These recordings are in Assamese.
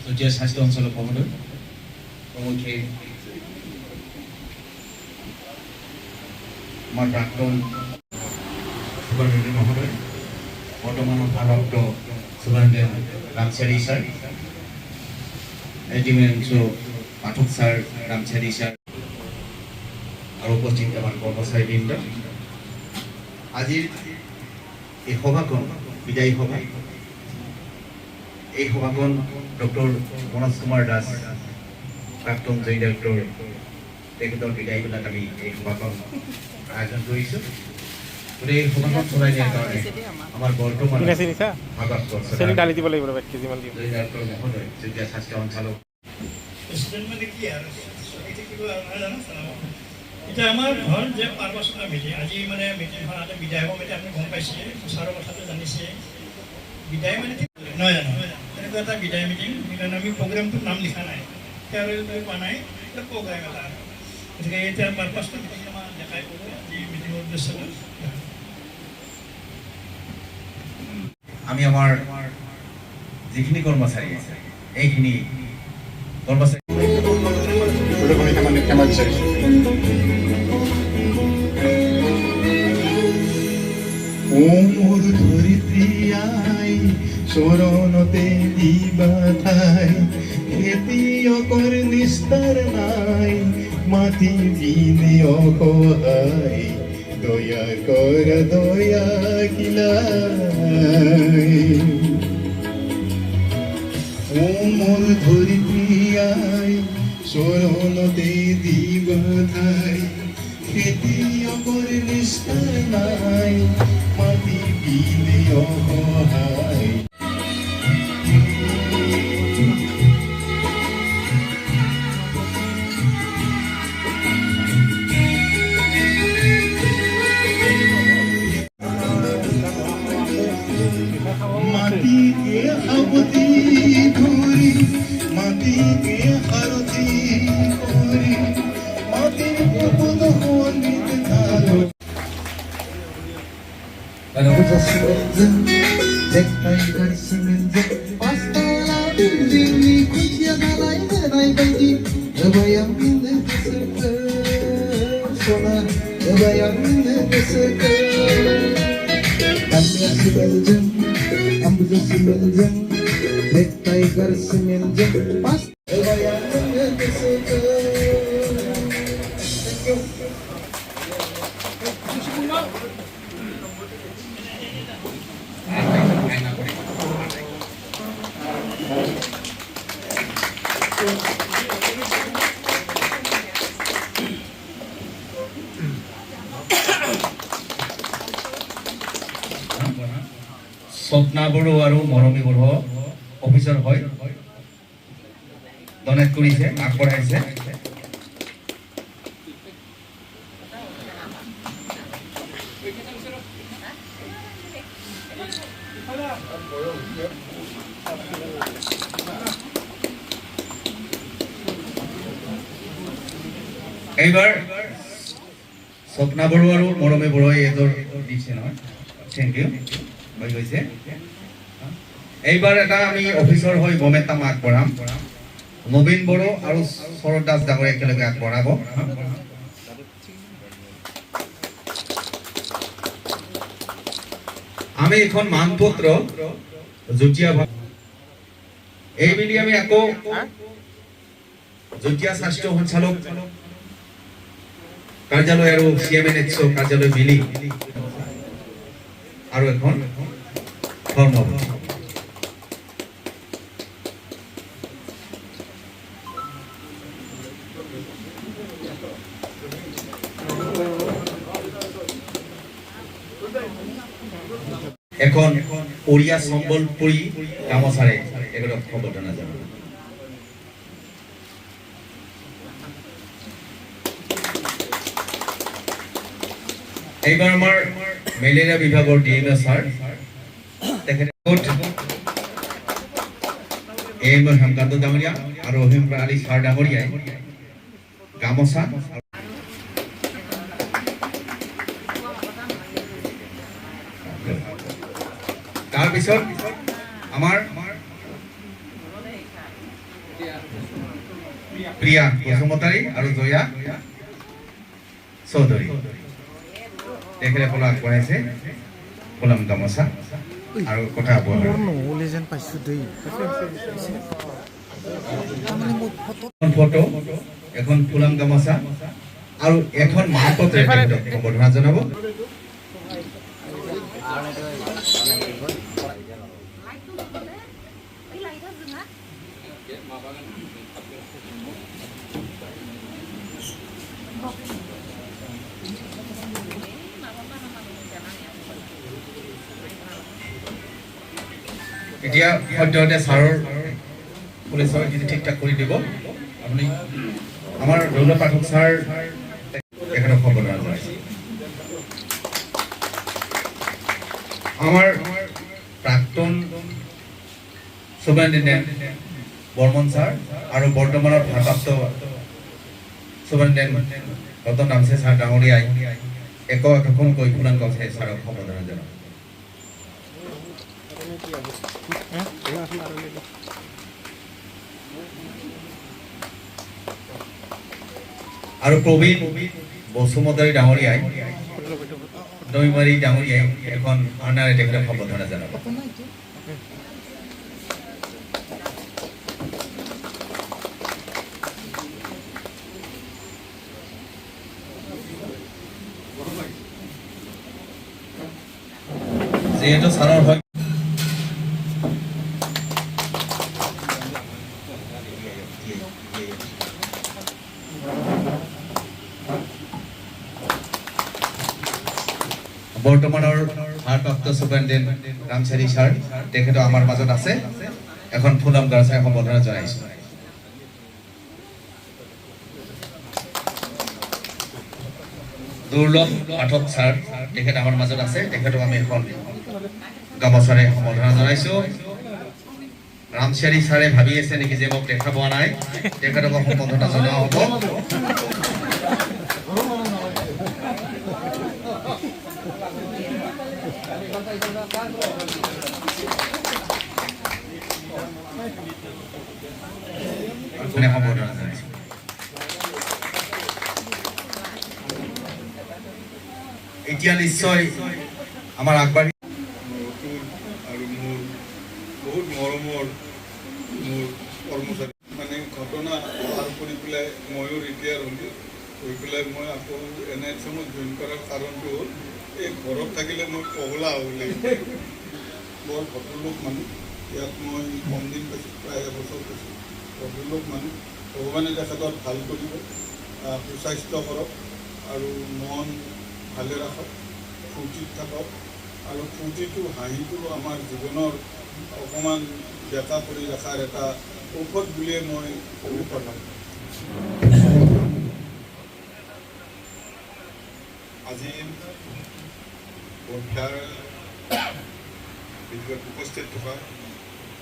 জুতিয়া স্বাস্থ্য অঞ্চলৰ মহোদয় প্ৰমুখ্যে আমাৰ প্ৰাক্তন সুভাষ মহোদয় বৰ্তমানৰ ভাৰপ্ৰাপ্ত সুভাষ ৰামচাৰী ছাৰ এলটিমেন্টছো পাঠক ছাৰ ৰামচাৰী ছাৰ আৰু উপস্থিত আমাৰ কৰ্মচাৰীবৃন্দ আজিৰ এই সভাখন বিদায়ী সভা এই সভাখন ডক্টৰ মনোজ কুমাৰ দাস প্ৰাক্তন জয়ী ডাক্তৰ তেখেতৰ বিদায়বিলাক আমি এই সভাখন আয়োজন কৰিছোঁ গতিকে এই সভাখন চলাই দিয়াৰ কাৰণে আমাৰ বৰ্তমান জয়ী ডাক্তৰ মহোদয় যেতিয়া স্বাস্থ্য সঞ্চালক এতিয়া আমাৰ ঘৰ যে পাৰ্বচনা মিটিং আজি মানে মিটিংখন আজি বিদায় হ'ব এতিয়া আপুনি গম পাইছে ছাৰৰ কথাটো জানিছে বিদায় মানে নহয় জানো এনেকুৱা এটা বিদায় মিটিং সেইকাৰণে আমি প্ৰগ্ৰেমটোৰ নাম লিখা নাই ফেয়াৰৱেল পোৱা নাই এটা প্ৰগ্ৰেম এটা গতিকে এতিয়া পাৰ্পাছটো মিটিং আমাৰ দেখাই ক'ব আজি মিটিঙৰ উদ্দেশ্যটো আমি আমাৰ যিখিনি কৰ্মচাৰী আছে এইখিনি কৰ্মচাৰী ওমৰ ধৰিত্ৰী আই চৰণতে দিবা ঠাই খেতিয়কৰ নিস্তাৰ নাই মাটি বিনে অসহায় দয়া কৰ দয়া কিলাই ওমৰ ধৰিত্ৰী আই চৰণতে দিবা ঠাই খেতিয়কৰ নিস্তাৰ নাই মাটি বিনে অসহায় মাটিকে সাৱতি ধৰি মাটিকে সাৰথি কৰি মাটিৰ পদ শোণিত ধাৰো Abuja semenjak, Jack Tiger semenjak, pastala dinding kucia galai galai banji, bayang ini keserke, sona bayang ini keserke. Kami semenjak, Abuja semenjak, Jack Tiger semenjak, pastala bayang ini keserke. Thank you. Swapna Bodo আৰু মৰমী বড়ো অফিচাৰ হয় ডনেট কৰিছে আগবঢ়াইছে এইবাৰ স্বপ্না বড়ো আৰু মৰমী বড়োই এজৰ দিছে নহয় থেংক ইউ হৈ গৈছে এইবাৰ এটা আমি অফিচৰ হৈ বমেটা আগবঢ়াম নবীন বড়ো আৰু শৰৎ দাস ডাঙৰ একেলগে আগবঢ়াব আমি এখন মানপত্ৰ জুটিয়া এইবুলি আমি আকৌ জুটিয়া স্বাস্থ্য সঞ্চালক কাৰ্যালয় আৰু CMNHO কাৰ্যালয় মিলি আৰু এখন ফৰ্ম হ'ব এখন ওড়িয়া সম্বলপুৰী গামোচাৰে এগুলো সম্বোধনা জানাব এইবাৰ আমাৰ মেলেৰিয়া বিভাগৰ DMO ছাৰ হেমকান্ত ডাঙৰীয়া আৰু অহিম আলী ছাৰ ডাঙৰীয়াই গামোচা তাৰপিছত আমাৰ প্ৰিয়া বসুমতাৰী আৰু জয়া চৌধুৰী তেখেতসকলে আগবঢ়াইছে ফুলাম গামোচা আৰু কথা বতৰা নহ'লে যেন পাইছোঁ দেই ফটো এখন ফুলাম গামোচা আৰু এখন মাহপত্ৰে তেখেতক সম্বৰ্ধনা জনাব এতিয়া সদ্যহতে ছাৰৰ পুলিচৰ এইখিনি ঠিক ঠাক কৰি দিব আপুনি আমাৰ ৰৌল পাঠক ছাৰ তেখেতক সম্বৰ্ধনা জনাইছে আমাৰ প্ৰাক্তন সুপাৰিনটেণ্ডেণ্ট বৰ্মন ছাৰ আৰু বৰ্তমানৰ ভাৰপ্ৰাপ্ত সুপাৰিনটেণ্ডেণ্ট ৰতন নামছে ছাৰ ডাঙৰীয়াই একোখনকৈ ফুলাম গামোচাৰে ছাৰক সম্বৰ্ধনা জনাব আৰু প্ৰবীণ বসুমতাৰী ডাঙৰীয়াই দৈমাৰী ডাঙৰীয়াই এখন আনাৰে তেখেতক সম্বৰ্ধনা জনাব যিহেতু ছাৰৰ হয় বৰ্তমানৰ ভাৰপ্ৰাপ্ত সুপাৰিনটেণ্ডেণ্ট ৰামচাৰী ছাৰ তেখেতো আমাৰ মাজত আছে এখন ফুলাম গামোচাৰে সম্বৰ্ধনা জনাইছো দুৰ্লভ পাঠক ছাৰ তেখেত আমাৰ মাজত আছে তেখেতক আমি এখন গামোচাৰে সম্বৰ্ধনা জনাইছো ৰামচাৰী ছাৰে ভাবি আছে নেকি যে মোক দেখা পোৱা নাই তেখেতক সম্বৰ্ধনা জনোৱা হ'ব এতিয়া নিশ্চয় আমাৰ আগবাঢ়ি আৰু মোৰ বহুত মৰমৰ মোৰ কৰ্মচাৰী মানে ঘটনা পাৰ কৰি পেলাই ময়ো ৰিটায়াৰ হ'লোঁ হৈ পেলাই মই আকৌ NHM-ত জইন কৰাৰ কাৰণটো হ'ল এই ঘৰত থাকিলে মই পগলা হ'ব লাগিব বৰ ভদ্ৰলোক মানুহ ইয়াত মই কম দিন পাইছোঁ প্ৰায় এবছৰ পাইছোঁ ভদ্ৰলোক মানুহ ভগৱানে তেখেতক ভাল কৰিব সুস্বাস্থ্য কৰক আৰু মন ভালে ৰাখক ফূৰ্তিত থাকক আৰু ফূৰ্তিটো হাঁহিটো আমাৰ জীৱনৰ অকণমান বেকা কৰি ৰখাৰ এটা ঔষধ বুলিয়ে মই অনুপ্ৰেৰণা আজি বৰ্ষাৰ ভিতৰত উপস্থিত থকা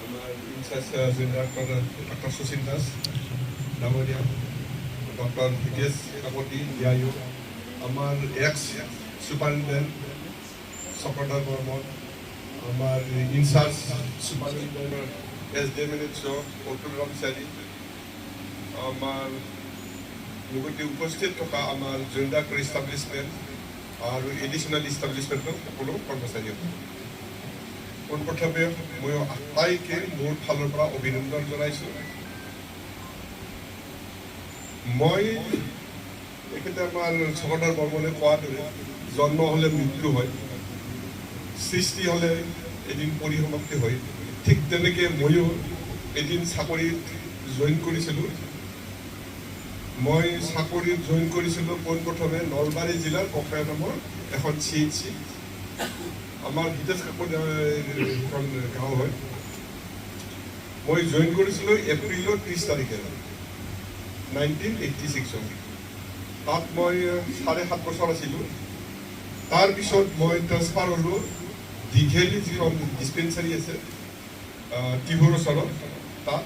আমাৰ ইনচাৰ্জ ডক্টৰ শচীন দাস ডাঙৰীয়া ডক্টৰ হিতেশ কাকতি ডিআইঅ আমাৰ এক্স সুপাৰিনটেন্ডেন্ট চক্ৰধৰ বৰ্মন আমাৰ ইনচাৰ্জ সুপাৰিনটেন্ডেন্ট SDM অতুল ৰামচাৰী আমাৰ লগতে উপস্থিত থকা আমাৰ জৈন্দাকৰ ইষ্টাব্লিছমেণ্ট আৰু এডিশ্যনেল ইষ্টাব্লিছমেণ্টৰ সকলো কৰ্মচাৰীসকল পোনপ্ৰথমে মই আটাইকে মোৰ ফালৰ পৰা অভিনন্দন জনাইছোঁ মই এখেতে আমাৰ চক্ৰধৰ বৰ্মনে কোৱাৰ দৰে জন্ম হ'লে মৃত্যু হয় সৃষ্টি হ'লে এদিন পৰিসমাপ্তি হয় ঠিক তেনেকৈ ময়ো এদিন চাকৰিত জইন কৰিছিলোঁ মই চাকৰিত জইন কৰিছিলোঁ পোনপ্ৰথমে নলবাৰী জিলাৰ ককৰা নামৰ এখন CHC আমাৰ হিতেশ কাকতি এখন গাঁও হয় মই জইন কৰিছিলোঁ এপ্ৰিলৰ 30 তাৰিখে 1986 তাত মই 7.5 বছৰ আছিলোঁ তাৰপিছত মই ট্ৰান্সফাৰ হ'লোঁ দীঘেলী যিখন ডিছপেঞ্চাৰী আছে টিহুৰ ওচৰত তাত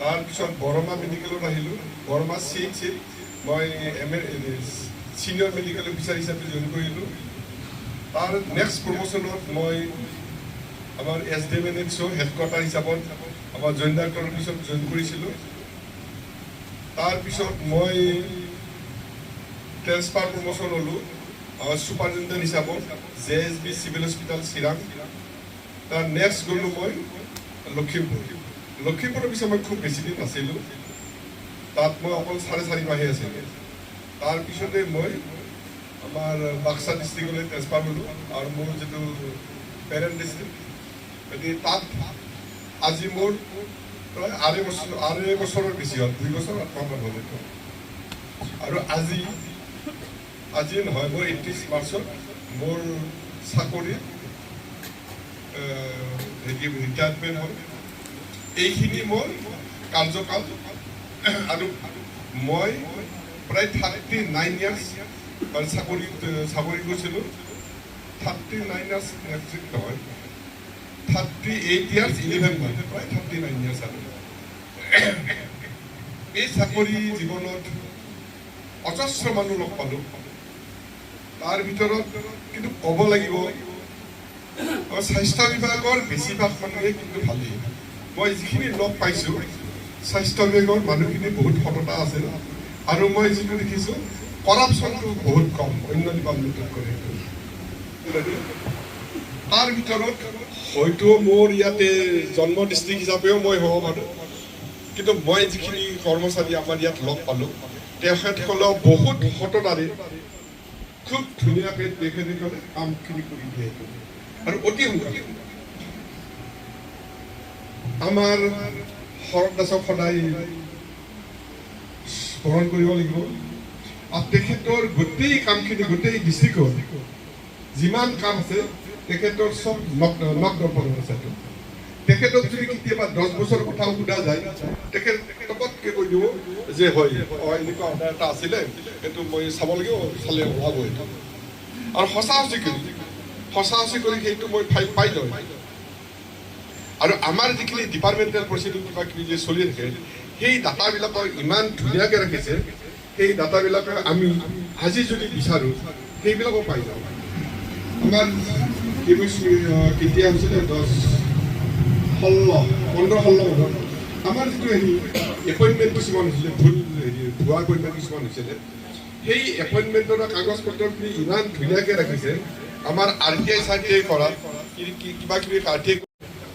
তাৰপিছত বৰমা মেডিকেলত আহিলোঁ বৰমা CHCত মই ছিনিয়ৰ মেডিকেল অফিচাৰ হিচাপে জইন কৰিলোঁ তাৰ নেক্সট প্ৰমোশ্যনত মই আমাৰ SDMNHO হেডকোৱাৰ্টাৰ হিচাপত আমাৰ জইন ডাইৰেক্টৰৰ পিছত জইন কৰিছিলোঁ। তাৰপিছত মই ট্ৰেন্সফাৰ প্ৰমোশ্যন হ'লোঁ আমাৰ ছুপাৰিনটেণ্ডেণ্ট হিচাপত JSB চিভিল হস্পিটেল চিৰাং। তাৰ নেক্সট গ'লোঁ মই লখিমপুৰৰ পিছত মই খুব বেছি দিন নাছিলোঁ, তাত মই অকল 4.5 মাহে আছিলোঁ। তাৰপিছতে মই আমাৰ বাক্সা ডিষ্ট্ৰিক্টলৈ ট্ৰেন্সফাৰ হ'লোঁ আৰু মোৰ যিটো পেৰেণ্ট ডিষ্ট্ৰিক্ট, গতিকে তাত আজি মোৰ প্ৰায় আঢ়ৈ বছৰৰ বেছি হ'ল, 2 বছৰ 8 মাহ হ'ল এইটো। আৰু আজি নহয়, মোৰ 31 মাৰ্চত মোৰ চাকৰি ৰিটায়াৰমেণ্ট হ'ল। এইখিনি মোৰ কাৰ্যকাল। আৰু মই প্ৰায় 39 ইয়াৰ্ছ মানে চাকৰি কৰিছিলোঁ। 39 ইয়াৰ্ছ নহয়, 38 ইয়াৰ্ছ 11 মান্থ, প্ৰায় 39 ইয়াৰ্ছ। আৰু এই চাকৰি জীৱনত অজস্ৰ মানুহ লগ পালোঁ। তাৰ ভিতৰত কিন্তু ক'ব লাগিব স্বাস্থ্য বিভাগৰ বেছিভাগ মানুহে কিন্তু ভালেই। মই যিখিনি লগ পাইছোঁ স্বাস্থ্য বিভাগৰ মানুহখিনি বহুত সততা আছে, আৰু মই যিটো দেখিছোঁ কৰাপশ্যনটো বহুত কম অন্য ডিপাৰ্টমেণ্টত কৰে। তাৰ ভিতৰত হয়তো মোৰ ইয়াতে জন্ম ডিষ্ট্ৰিক্ট হিচাপেও মই হ'ব পাৰোঁ, কিন্তু মই যিখিনি কৰ্মচাৰী আমাৰ ইয়াত লগ পালোঁ তেখেতসকলেও বহুত সততাৰে খুব ধুনীয়াকৈ তেখেতসকলে কামখিনি কৰি দিয়ে আৰু অতি সোনকালে। আমাৰ শৰৎ দাসক সদায় স্মৰণ কৰিব লাগিব। আৰু তেখেতৰ গোটেই কামখিনি, গোটেই ডিষ্ট্ৰিক্টত যিমান কাম আছে তেখেতৰ চব নক দৰ্পণত আছে। তেখেতক যদি কেতিয়াবা 10 বছৰৰ কথাও সোধা যায়, তেখেত টকটকৈ কৈ দিব যে হয় এনেকুৱা অৰ্ডাৰ এটা আছিলে, সেইটো মই চাব লাগিব, চালে ওলাব এইটো। আৰু সঁচা সঁচি কৰি সেইটো মই পাই লওঁ। আৰু আমাৰ যিখিনি ডিপাৰ্টমেণ্টেল প্ৰচিডিং কিবা কিবি যে চলি থাকে, সেই ডাটাবিলাকক ইমান ধুনীয়াকৈ ৰাখিছে। সেই ডাটাবিলাকে আমি আজি যদি বিচাৰোঁ সেইবিলাকো পাই যাওঁ। আমাৰ কেতিয়া হৈছিলে 15-16 আমাৰ যিটো এপইণ্টমেণ্ট কিছুমান হৈছিলে, ভুৱা এপইণ্টমেণ্ট কিছুমান হৈছিলে, সেই এপইণ্টমেণ্টৰ কাগজ পত্ৰখিনি ইমান ধুনীয়াকৈ ৰাখিছে। আমাৰ RTI চাৰ্টিআই কৰা কিবা কিবি RTI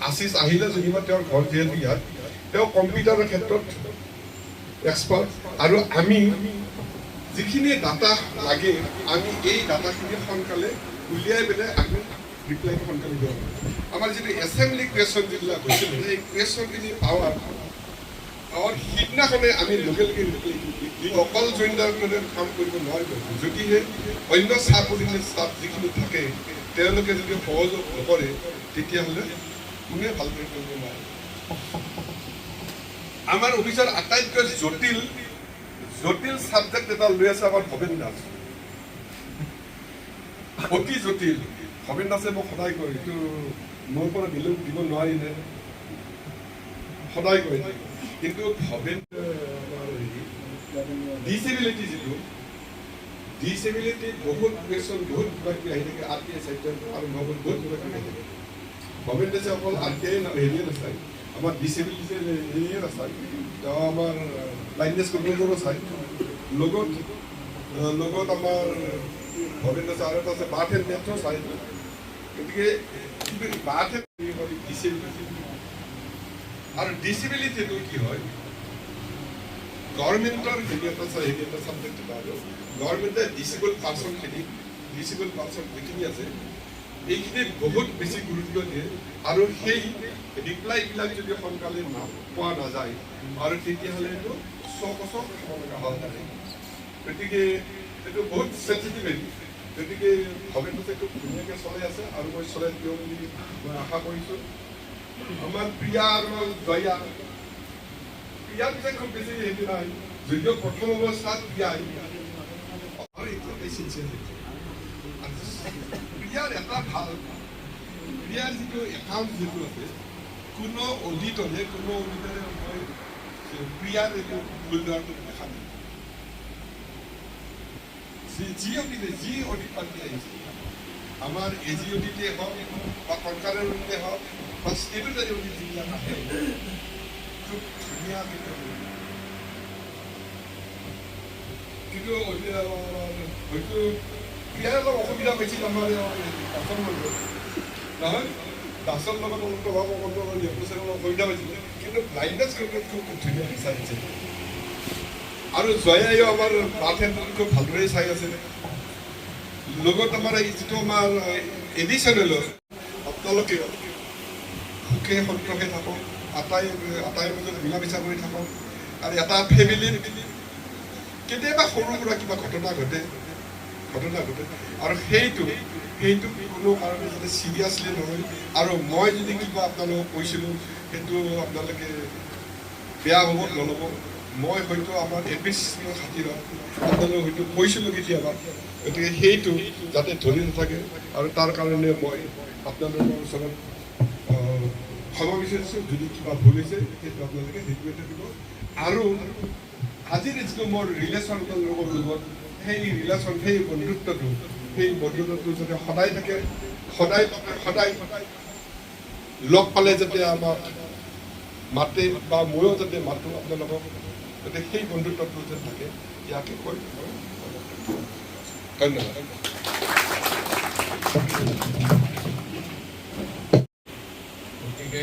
আশিষ আহিলে যেনিবা তেওঁৰ ঘৰ যিহেতু ইয়াত, তেওঁ কম্পিউটাৰৰ ক্ষেত্ৰত এক্সপাৰ্ট। আৰু আমি যিখিনি ডাটা লাগে আমি এই ডাটাখিনি সোনকালে উলিয়াই পেলাই আমি ৰিপ্লাই সোনকালে দিওঁ। আমাৰ যিটো এছেম্বলি কুৱেশ্যন যিবিলাক হৈছিলে, সেই কুৱেশ্যনখিনি পাৱাৰ সিদিনাখনে আমি লগে লগে অকল জইন ডাইৰেক্টৰে কাম কৰিব নোৱাৰিব। যদিহে অন্য চাবঅৰ্ডিনেট ষ্টাফ যিখিনি থাকে তেওঁলোকে যদি সহযোগ নকৰে তেতিয়াহ'লে কোনে ভালকৈ কৰিব নোৱাৰে। আমাৰ অফিচৰ আটাইতকৈ জটিল ছাবজেক্ট এটা লৈ আছে আমাৰ ভৱেন দাস, অতি জটিল। ভৱেন দাসে মোক সদায় কয়, এইটো মোৰ পৰা দিব নোৱাৰিলে সদায় কয়। কিন্তু ভৱেন ডিচেবিলিটি যিটো ডিচেবিলিটি বহুত কুৱেশ্যন, বহুত কিবা কিবি আহি থাকে। RTI চাইটেল আৰু বহুত কিবা কিবি আহি থাকে। ভৱেন দাসে অকল RTI হেৰিয়ে নাচায়, আমাৰ ডিচেবিলিটি হেৰিয়ে নাচায়, তেওঁ আমাৰ ব্লাইণ্ডনেছ কণ্ট্ৰলৰো চায়। লগত আমাৰ ভৱেন দাস আৰু এটা আছে বাৰ্থ এণ্ড ডেথো চায়। গতিকে বাৰ্থ এণ্ড ডিচেবিলিটি আৰু ডিচেবিলিটিটো কি হয়, গভৰ্ণমেণ্টৰ হেৰি এটা ছাবজেক্ট এটা আৰু গভৰ্ণমেণ্টে ডিচেবল পাৰ্চনখিনি যিখিনি আছে এইখিনিত বহুত বেছি গুৰুত্ব দিয়ে। আৰু সেই ৰিপ্লাইবিলাক যদি সোনকালে পোৱা নাযায় আৰু তেতিয়াহ'লে এইটো চকচক খাব লগা হয়। গতিকে এইটো বহুত চেঞ্চিটিভ হেৰি। গতিকে ভৱেন দাসে খুব ধুনীয়াকৈ চলাই আছে আৰু মই চলাই দিওঁ বুলি মই আশা কৰিছোঁ। আমাৰ প্ৰিয়া আৰু জয়া, প্ৰিয়াৰ পিছে খুব বেছি হেৰি নাই, যদিও প্ৰথম অৱস্থাত প্ৰিয়াৰ এটা ভাল, প্ৰিয়াৰ যিটো একাউণ্ট যিটো আছে, কোনো অডিটৰে মই প্ৰিয়াৰ এইটো ভুল ধৰাটো দেখা নাই। যি অডিট পাৰ্টি আহিছে আমাৰ AGODতে হওক বা কনকাৰৰ অডিটে হওক বা ষ্টেটুটাৰী অডিট যিবিলাক আহে খুব ধুনীয়াকৈ কিন্তু হয়তো ক্ৰিয়াৰ অলপ অসুবিধা পাইছিল আমাৰ দাসৰ লগত নহয় দাসৰ লগত অলপ প্ৰভাৱ অসুবিধা পাইছিল কিন্তু ব্লাইণ্ডনেছ খুব ধুনীয়া বিচাৰিছে আৰু জয়াইও আমাৰ পাঠেণ্টত খুব ভালদৰে চাই আছে লগত আমাৰ এই যিটো আমাৰ এডিশ্যনেল আপোনালোকে সুখে সন্তোষে থাকক আটাইৰ মাজত মিলা মিছা কৰি থাকক আৰু এটা ফেমিলিৰ কেতিয়াবা সৰু সুৰা কিবা ঘটনা ঘটে আৰু সেইটো কোনো কাৰণে যাতে চিৰিয়াছলি নহয় আৰু মই যদি কিবা আপোনালোকক কৈছিলোঁ সেইটো আপোনালোকে বেয়া হ'ব নল'ব মই হয়তো আমাৰ এপিছৰ খাতিৰত আপোনালোকক হয়তো কৈছিলোঁ কেতিয়াবা গতিকে সেইটো যাতে ধৰি নাথাকে আৰু তাৰ কাৰণে মই আপোনালোকৰ ওচৰত ক্ষমা বিচাৰিছোঁ যদি কিবা ভুল হৈছে সেইটো আপোনালোকে সেইটোৱে থাকিব আৰু আজিৰ যিটো মোৰ ৰিলেশ্যন আপোনালোকৰ লগত সেই ৰিলেশ্যন সেই বন্ধুত্বটো যাতে সদায় থাকে সদায় লগ পালে যাতে আমাক মাতে বা ময়ো যাতে মাতোঁ আপোনালোকক যাতে সেই বন্ধুত্বটো যাতে থাকে ইয়াকে কৈ ধন্যবাদ গতিকে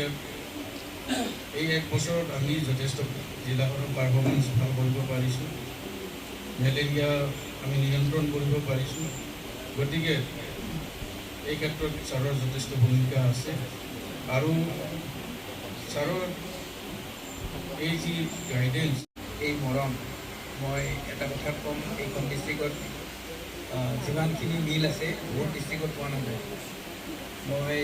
এই এক বছৰত আমি যথেষ্ট জিলাখনৰ পাৰফৰ্মেঞ্চ ভাল কৰিব পাৰিছোঁ মেলেৰিয়া আমি নিয়ন্ত্ৰণ কৰিব পাৰিছোঁ গতিকে এই ক্ষেত্ৰত ছাৰৰ যথেষ্ট ভূমিকা আছে আৰু ছাৰৰ এই যি গাইডেঞ্চ এই মৰম মই এটা কথা ক'ম এইখন ডিষ্ট্ৰিক্টত যিমানখিনি মিল আছে বহুত ডিষ্ট্ৰিক্টত পোৱা নাযায় মই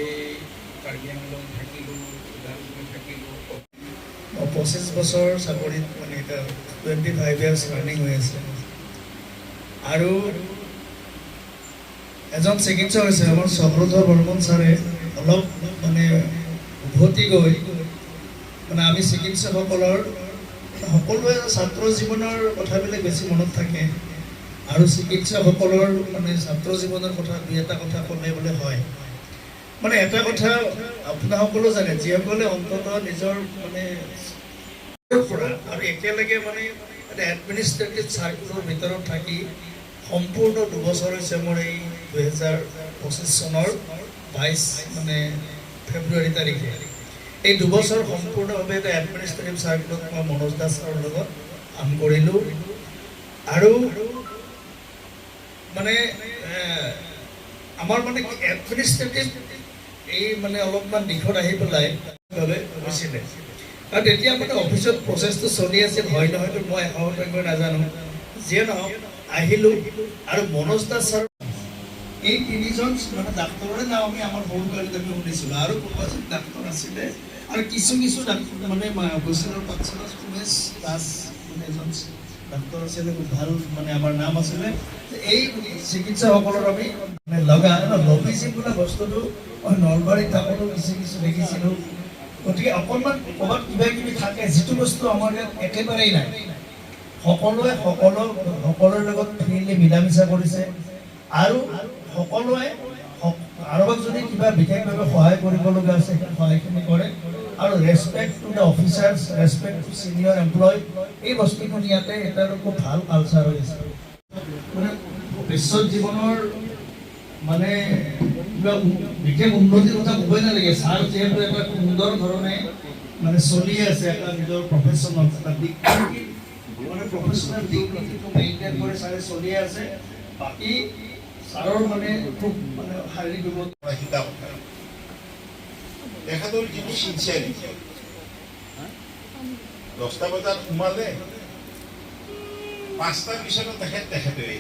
কাৰ্বি আংলং থাকিলোঁ ওদালগুৰি থাকিলোঁ 25 বছৰ চাকৰিত মানে এতিয়া 25 ইয়াৰ্ছ ৰানিং হৈ আছে আৰু এজন চিকিৎসক আছে আমাৰ সমৃদ্ধ বৰ্মন ছাৰে অলপ মানে উভতি গৈ মানে আমি চিকিৎসকসকলৰ সকলোৱে ছাত্ৰ জীৱনৰ কথাবিলাক বেছি মনত থাকে আৰু চিকিৎসকসকলৰ মানে ছাত্ৰ জীৱনৰ কথা দুই এটা কথা ক'লে বোলে হয় মানে এটা কথা আপোনাসকলো জানে যিসকলে অন্ততঃ নিজৰ মানে আৰু একেলগে মানে এটা এডমিনিষ্ট্ৰেটিভ চাৰ্কুলৰ ভিতৰত থাকি সম্পূৰ্ণ 2 বছৰ হৈছে মোৰ এই 2025 চনৰ 22 মানে ফেব্ৰুৱাৰী তাৰিখে এই 2 বছৰ সম্পূৰ্ণভাৱে এটা এডমিনিষ্ট্ৰেটিভ চাৰ্কুলত মই মনোজ দাস ছাৰৰ লগত কাম কৰিলোঁ আৰু মানে আমাৰ মানে এডমিনিষ্ট্ৰেটিভ এই মানে অলপমান দিশত আহি পেলাই হৈছিলে আৰু তেতিয়া মানে অফিচত প্ৰচেছটো চলি আছিল হয় নহয়তো মই 100% নাজানো যিয়ে নহওক আহিলোঁ আৰু মনোজ দাস ছাৰ এই তিনিজন মানে ডাক্তৰৰে নাম আমি আমাৰ সৰুকালত আমি শুনিছিলোঁ আৰু কোনোবা এজন ডাক্তৰ আছিলে আৰু কিছু ডাক্তৰ মানে গৈছিলোঁ পাঠশালাত উমেশ দাস মানে এজন ডাক্তৰ আছিলে খুব ভাল মানে আমাৰ নাম আছিলে এই চিকিৎসকসকলৰ আমি মানে লগা লবিজিম বোলা বস্তুটো মই নলবাৰীত থাকোঁতেও কিছু দেখিছিলোঁ গতিকে অকণমান ক'ৰবাত কিবা কিবি থাকে যিটো বস্তু আমাৰ ইয়াত একেবাৰেই নাই সকলোৱে সকলোৰে লগত ফ্ৰীলি মিলা মিছা কৰিছে আৰু সকলোৱে কাৰোবাক যদি কিবা বিশেষভাৱে সহায় কৰিব লগা আছে সেই সহায়খিনি কৰে আৰু respect to the officers respect to senior employee এই বস্তুখিনি ইয়াতে এটা খুব ভাল কালচাৰ হৈ আছে মানে ভৱিষ্যত জীৱনৰ মানে কিবা বিশেষ উন্নতিৰ কথা ক'বই নালাগে ছাৰ যিহেতু এটা সুন্দৰ ধৰণে মানে চলি আছে এটা নিজৰ প্ৰফেশ্যনেল এটা দিশ মানে প্ৰফেশ্যনেল দিশ মেইনটেইন কৰি ছাৰে চলি আছে বাকী ছাৰৰ মানে খুব মানে শাৰীৰিক তেখেতৰ যিটো চিনচিয়াৰিটি 10টা বজাত সোমালে 5টাৰ পিছতো তেখেতেই